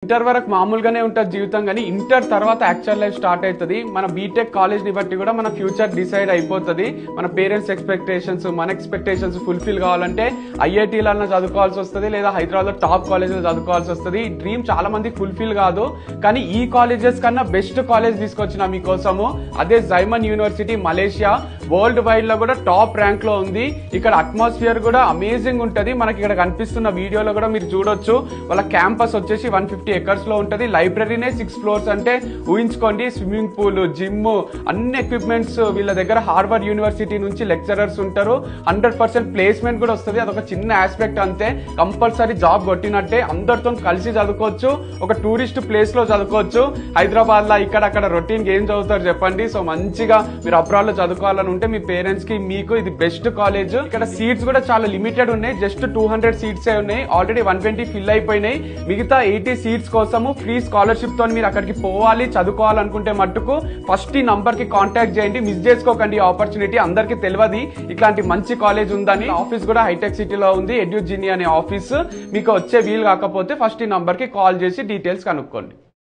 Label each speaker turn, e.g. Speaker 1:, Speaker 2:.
Speaker 1: Inter వరకు మామూలుగానే ఉంటుంది జీవితం, కానీ ఇంటర్ తర్వాత యాక్చువల్ లైఫ్ స్టార్ట్ అవుతుంది. మన బీటెక్ కాలేజ్ ని బట్టి కూడా మన ఫ్యూచర్ డిసైడ్ అయిపోతుంది. మన పేరెంట్స్ ఎక్స్పెక్టేషన్స్, మన ఎక్స్పెక్టేషన్స్ ఫుల్ఫిల్ కావాలంటే ఐఐటీలలో చదువుకోవాల్సి వస్తుంది, లేదా హైదరాబాద్ లో టాప్ కాలేజీలో చదువుకోవాల్సి వస్తుంది. ఈ డ్రీమ్ చాలా మందికి ఫుల్ఫిల్ కాదు, కానీ ఈ కాలేజెస్ కన్నా బెస్ట్ కాలేజ్ తీసుకొచ్చిన మీకోసము. అదే జైమన్ యూనివర్సిటీ, మలేషియా. వరల్డ్ వైడ్ లో కూడా టాప్ ర్యాంక్ లో ఉంది. ఇక్కడ అట్మాస్ఫియర్ కూడా అమేజింగ్ ఉంటది. మనకి ఇక్కడ కనిపిస్తున్న వీడియోలో కూడా మీరు చూడొచ్చు. వాళ్ళ క్యాంపస్ వచ్చేసి 150 ఎకర్స్ లో ఉంటది. లైబ్రరీనే 6 ఫ్లోర్స్ అంటే ఊహించుకోండి. స్విమ్మింగ్ పూల్, జిమ్, అన్ని ఎక్విప్మెంట్స్ వీళ్ళ దగ్గర. హార్వర్డ్ యూనివర్సిటీ నుంచి లెక్చరర్స్ ఉంటారు. 100% ప్లేస్మెంట్ కూడా వస్తుంది. అదొక చిన్న ఆస్పెక్ట్ అంతే. కంపల్సరీ జాబ్ కొట్టినట్టే. అందరితో కలిసి చదువుకోవచ్చు. ఒక టూరిస్ట్ ప్లేస్ లో చదువుకోవచ్చు. హైదరాబాద్ లో ఇక్కడ రొటీన్ ఏం చదువుతారు చెప్పండి. సో మంచిగా మీరు అబ్రాడ్ లో చదువుకోవాలని ఉంటే మీ పేరెంట్స్ కి మీకు ఇది బెస్ట్ కాలేజ్. ఇక్కడ సీట్స్ కూడా చాలా లిమిటెడ్ ఉన్నాయి. జస్ట్ 200 సీట్స్ ఉన్నాయి. ఆల్రెడీ 120 ఫిల్ అయిపోయినాయి. మిగతా 80 సీట్స్ కోసము ఫ్రీ స్కాలర్షిప్ తో మీరు అక్కడికి పోవాలి. చదువుకోవాలనుకుంటే మట్టుకు ఫస్ట్ ఈ నంబర్ కి కాంటాక్ట్ చేయండి. మిస్ చేసుకోకండి ఈ ఆపర్చునిటీ. అందరికి తెలియదు ఇట్లాంటి మంచి కాలేజ్ ఉందని. ఆఫీస్ కూడా హైటెక్ సిటీలో ఉంది, ఎడ్యుజినీ అనే ఆఫీస్. మీకు వచ్చే వీలు కాకపోతే ఫస్ట్ ఈ నంబర్ కి కాల్ చేసి డీటెయిల్స్ కనుక్కోండి.